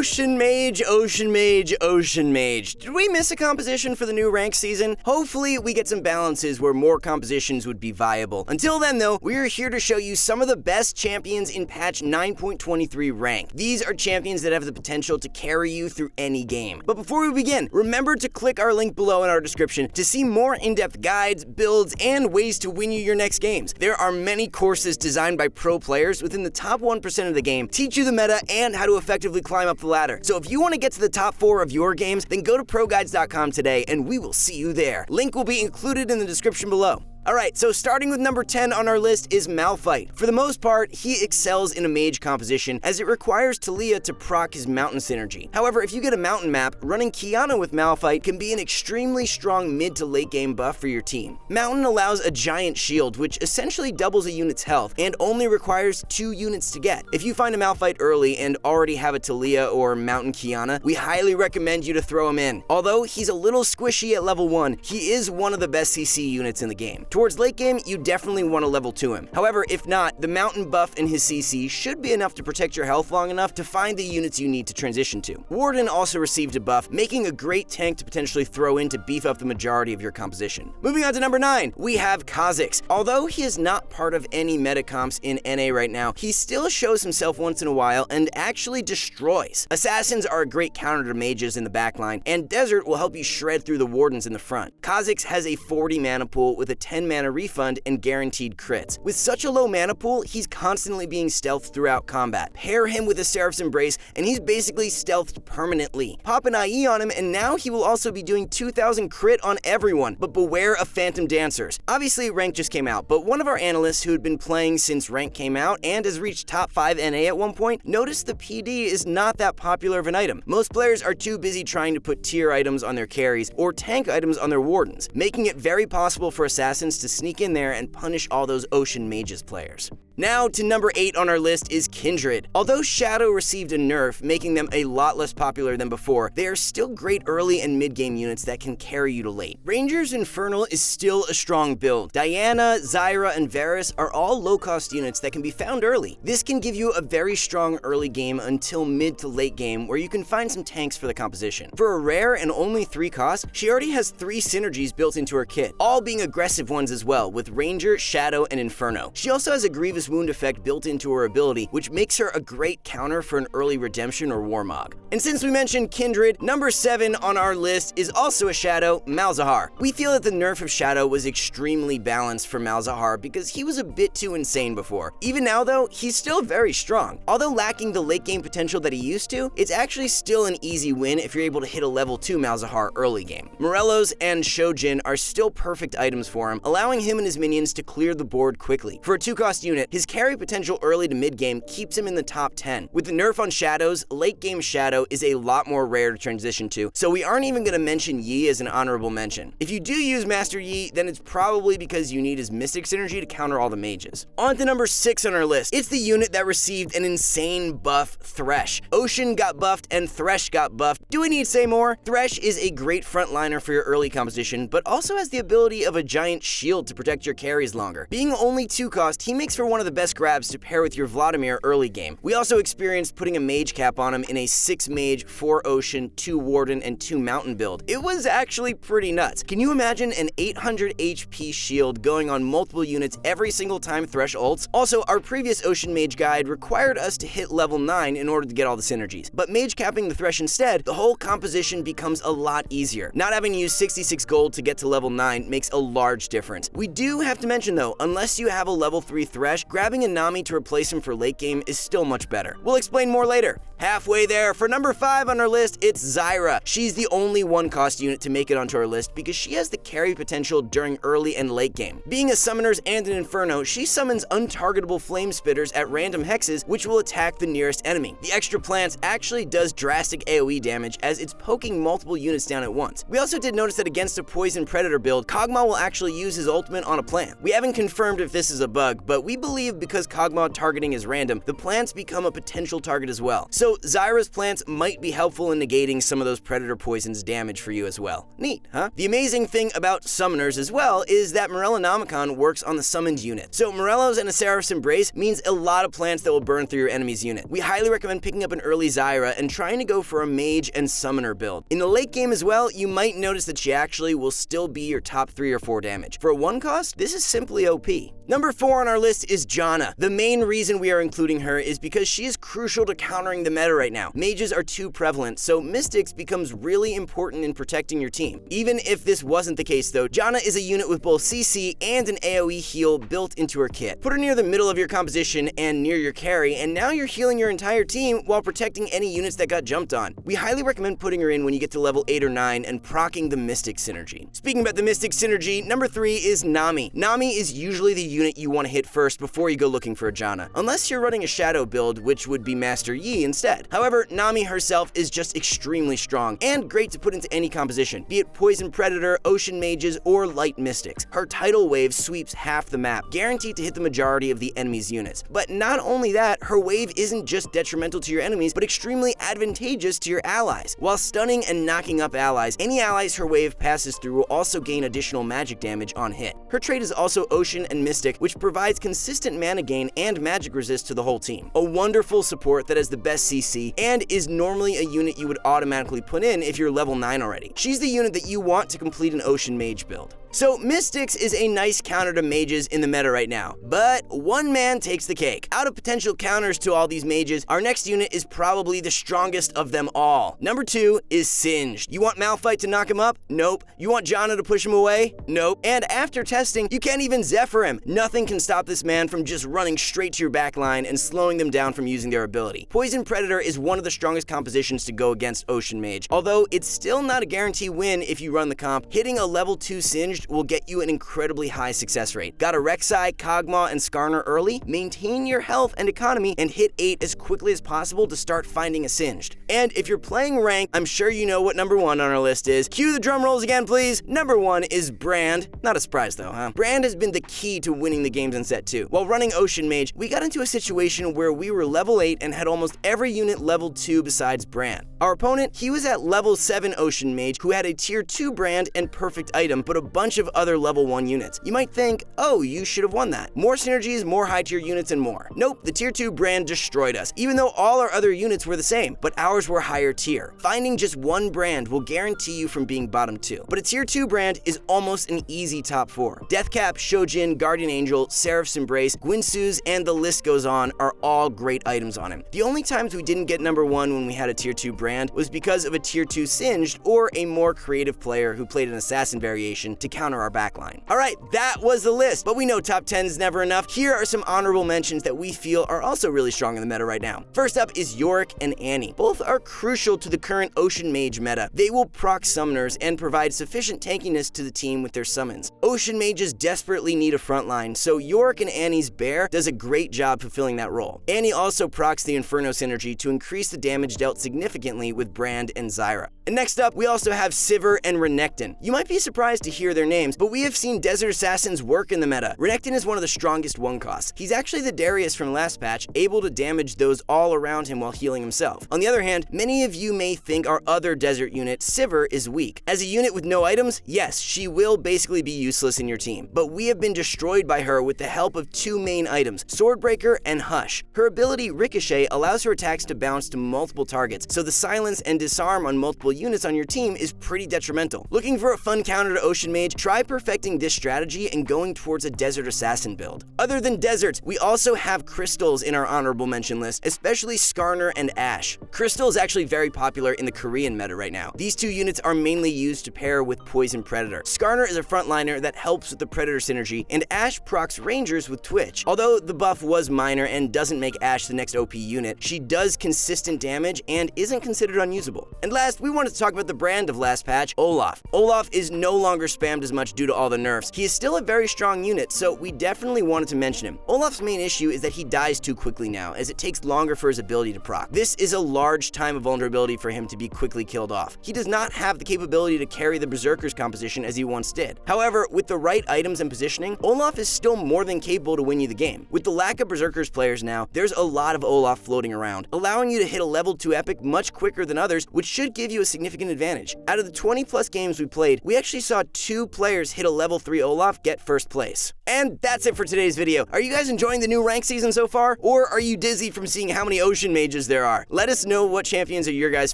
Ocean Mage, Ocean Mage, Ocean Mage. Did we miss a composition for the new rank season? Hopefully we get some balances where more compositions would be viable. Until then though, we're here to show you some of the best champions in patch 9.23 rank. These are champions that have the potential to carry you through any game. But before we begin, remember to click our link below in our description to see more in-depth guides, builds, and ways to win you your next games. There are many courses designed by pro players within the top 1% of the game, teach you the meta and how to effectively climb up the ladder. So if you want to get to the top 4 of your games, then go to ProGuides.com today and we will see you there. Link will be included in the description below. Alright, so starting with number 10 on our list is Malphite. For the most part, he excels in a mage composition as it requires Talia to proc his mountain synergy. However, if you get a mountain map, running Qiyana with Malphite can be an extremely strong mid to late game buff for your team. Mountain allows a giant shield, which essentially doubles a unit's health and only requires 2 units to get. If you find a Malphite early and already have a Talia or mountain Qiyana, we highly recommend you to throw him in. Although he's a little squishy at level 1, he is one of the best CC units in the game. Towards late game, you definitely want to level 2 him. However, if not, the mountain buff in his CC should be enough to protect your health long enough to find the units you need to transition to. Warden also received a buff, making a great tank to potentially throw in to beef up the majority of your composition. Moving on to number 9, we have Kha'Zix. Although he is not part of any meta comps in NA right now, he still shows himself once in a while and actually destroys. Assassins are a great counter to mages in the backline, and Desert will help you shred through the wardens in the front. Kha'Zix has a 40 mana pool with a 10 mana refund and guaranteed crits. With such a low mana pool, he's constantly being stealthed throughout combat. Pair him with a Seraph's Embrace and he's basically stealthed permanently. Pop an IE on him and now he will also be doing 2000 crit on everyone, but beware of Phantom Dancers. Obviously rank just came out, but one of our analysts who had been playing since rank came out and has reached top 5 NA at one point noticed the PD is not that popular of an item. Most players are too busy trying to put tier items on their carries or tank items on their wardens, making it very possible for assassins to sneak in there and punish all those Ocean Mages players. Now to number 8 on our list is Kindred. Although Shadow received a nerf, making them a lot less popular than before, they are still great early and mid-game units that can carry you to late. Ranger's Infernal is still a strong build. Diana, Zyra, and Varus are all low-cost units that can be found early. This can give you a very strong early game until mid to late game where you can find some tanks for the composition. For a rare and only 3 cost, she already has 3 synergies built into her kit, all being aggressive ones as well, with Ranger, Shadow, and Inferno. She also has a Grievous Wound effect built into her ability, which makes her a great counter for an early redemption or Warmog. And since we mentioned Kindred, number 7 on our list is also a Shadow, Malzahar. We feel that the nerf of Shadow was extremely balanced for Malzahar because he was a bit too insane before. Even now though, he's still very strong. Although lacking the late game potential that he used to, it's actually still an easy win if you're able to hit a level 2 Malzahar early game. Morelos and Shojin are still perfect items for him, allowing him and his minions to clear the board quickly. For a 2-cost unit, his carry potential early to mid-game keeps him in the top 10. With the nerf on Shadows, late-game Shadow is a lot more rare to transition to, so we aren't even going to mention Yi as an honorable mention. If you do use Master Yi, then it's probably because you need his Mystic Synergy to counter all the mages. On to number 6 on our list. It's the unit that received an insane buff, Thresh. Ocean got buffed and Thresh got buffed. Do we need to say more? Thresh is a great frontliner for your early composition, but also has the ability of a giant shield to protect your carries longer. Being only 2-cost, he makes for one of the best grabs to pair with your Vladimir early game. We also experienced putting a mage cap on him in a 6 mage, 4 ocean, 2 warden, and 2 mountain build. It was actually pretty nuts. Can you imagine an 800 HP shield going on multiple units every single time Thresh ults? Also, our previous ocean mage guide required us to hit level 9 in order to get all the synergies, but mage capping the Thresh instead, the whole composition becomes a lot easier. Not having to use 66 gold to get to level 9 makes a large difference. We do have to mention though, unless you have a level 3 Thresh, grabbing a Nami to replace him for late game is still much better. We'll explain more later. Halfway there, for number 5 on our list, it's Zyra. She's the only 1-cost unit to make it onto our list because she has the carry potential during early and late game. Being a Summoners and an Inferno, she summons untargetable Flame Spitters at random hexes which will attack the nearest enemy. The extra plants actually does drastic AoE damage as it's poking multiple units down at once. We also did notice that against a Poison Predator build, Kog'Maw will actually use his ultimate on a plant. We haven't confirmed if this is a bug, but we believe because Kog'Maw targeting is random, the plants become a potential target as well. So Also, Zyra's plants might be helpful in negating some of those predator poison's damage for you as well. Neat, huh? The amazing thing about summoners as well is that Morellonomicon works on the summoned unit. So Morello's and a Seraph's Embrace means a lot of plants that will burn through your enemy's unit. We highly recommend picking up an early Zyra and trying to go for a mage and summoner build. In the late game as well, you might notice that she actually will still be your top 3 or 4 damage. For a 1 cost, this is simply OP. Number 4 on our list is Janna. The main reason we are including her is because she is crucial to countering the meta right now. Mages are too prevalent, so Mystics becomes really important in protecting your team. Even if this wasn't the case though, Janna is a unit with both CC and an AoE heal built into her kit. Put her near the middle of your composition and near your carry, and now you're healing your entire team while protecting any units that got jumped on. We highly recommend putting her in when you get to level 8 or 9 and proccing the Mystic synergy. Speaking about the Mystic synergy, number 3 is Nami. Nami is usually the unit you want to hit first before you go looking for a Janna, unless you're running a Shadow build, which would be Master Yi instead. However, Nami herself is just extremely strong and great to put into any composition, be it Poison Predator, Ocean Mages, or Light Mystics. Her tidal wave sweeps half the map, guaranteed to hit the majority of the enemy's units. But not only that, her wave isn't just detrimental to your enemies, but extremely advantageous to your allies. While stunning and knocking up allies, any allies her wave passes through will also gain additional magic damage on hit. Her trait is also Ocean and Mystic, which provides consistent mana gain and magic resist to the whole team. A wonderful support that has the best CC and is normally a unit you would automatically put in if you're level 9 already. She's the unit that you want to complete an Ocean Mage build. So Mystics is a nice counter to mages in the meta right now, but one man takes the cake. Out of potential counters to all these mages, our next unit is probably the strongest of them all. Number 2 is Singed. You want Malphite to knock him up? Nope. You want Janna to push him away? Nope. And after testing, you can't even Zephyr him. Nothing can stop this man from just running straight to your backline and slowing them down from using their ability. Poison Predator is one of the strongest compositions to go against Ocean Mage, although it's still not a guarantee win if you run the comp. Hitting a level 2 Singed will get you an incredibly high success rate. Got a Rek'Sai, Kog'Maw, and Skarner early? Maintain your health and economy and hit 8 as quickly as possible to start finding a Singed. And if you're playing rank, I'm sure you know what number 1 on our list is. Cue the drum rolls again, please. Number 1 is Brand. Not a surprise though, huh? Brand has been the key to winning the games in set 2. While running Ocean Mage, we got into a situation where we were level 8 and had almost every unit level 2 besides Brand. Our opponent, he was at level 7 Ocean Mage who had a tier 2 Brand and perfect item, but a bunch of other level 1 units. You might think, oh, you should have won that. More synergies, more high tier units, and more. Nope, the tier 2 Brand destroyed us, even though all our other units were the same, but ours were higher tier. Finding just one Brand will guarantee you from being bottom 2. But a tier 2 Brand is almost an easy top 4. Deathcap, Shojin, Guardian Angel, Seraph's Embrace, Gwynsu's, and the list goes on are all great items on him. The only times we didn't get number 1 when we had a tier 2 Brand was because of a tier 2 Singed or a more creative player who played an assassin variation to counter our backline. Alright, that was the list, but we know top 10 is never enough. Here are some honorable mentions that we feel are also really strong in the meta right now. First up is Yorick and Annie. Both are crucial to the current Ocean Mage meta. They will proc summoners and provide sufficient tankiness to the team with their summons. Ocean Mages desperately need a frontline, so Yorick and Annie's Bear does a great job fulfilling that role. Annie also procs the Inferno synergy to increase the damage dealt significantly with Brand and Zyra. And next up, we also have Sivir and Renekton. You might be surprised to hear their names, but we have seen Desert Assassins work in the meta. Renekton is one of the strongest 1 costs. He's actually the Darius from last patch, able to damage those all around him while healing himself. On the other hand, many of you may think our other desert unit, Sivir, is weak. As a unit with no items, yes, she will basically be useless in your team, but we have been destroyed by her with the help of 2 main items, Swordbreaker and Hush. Her ability Ricochet allows her attacks to bounce to multiple targets, so the silence and disarm on multiple units on your team is pretty detrimental. Looking for a fun counter to Ocean Mage? Try perfecting this strategy and going towards a Desert Assassin build. Other than deserts, we also have crystals in our honorable mention list, especially Skarner and Ashe. Crystal is actually very popular in the Korean meta right now. These 2 units are mainly used to pair with Poison Predator. Skarner is a frontliner that helps with the Predator synergy, and Ashe procs Rangers with Twitch. Although the buff was minor and doesn't make Ashe the next OP unit, she does consistent damage and isn't considered unusable. And last, we want wanted to talk about the brand of last patch, Olaf. Olaf is no longer spammed as much due to all the nerfs. He is still a very strong unit, so we definitely wanted to mention him. Olaf's main issue is that he dies too quickly now, as it takes longer for his ability to proc. This is a large time of vulnerability for him to be quickly killed off. He does not have the capability to carry the Berserker's composition as he once did. However, with the right items and positioning, Olaf is still more than capable to win you the game. With the lack of Berserker's players now, there's a lot of Olaf floating around, allowing you to hit a level 2 epic much quicker than others, which should give you a significant advantage. Out of the 20 plus games we played, we actually saw 2 players hit a level 3 Olaf get first place. And that's it for today's video. Are you guys enjoying the new rank season so far? Or are you dizzy from seeing how many ocean mages there are? Let us know what champions are your guys'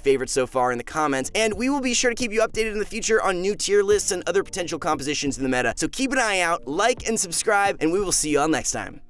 favorites so far in the comments, and we will be sure to keep you updated in the future on new tier lists and other potential compositions in the meta. So keep an eye out, like and subscribe, and we will see you all next time.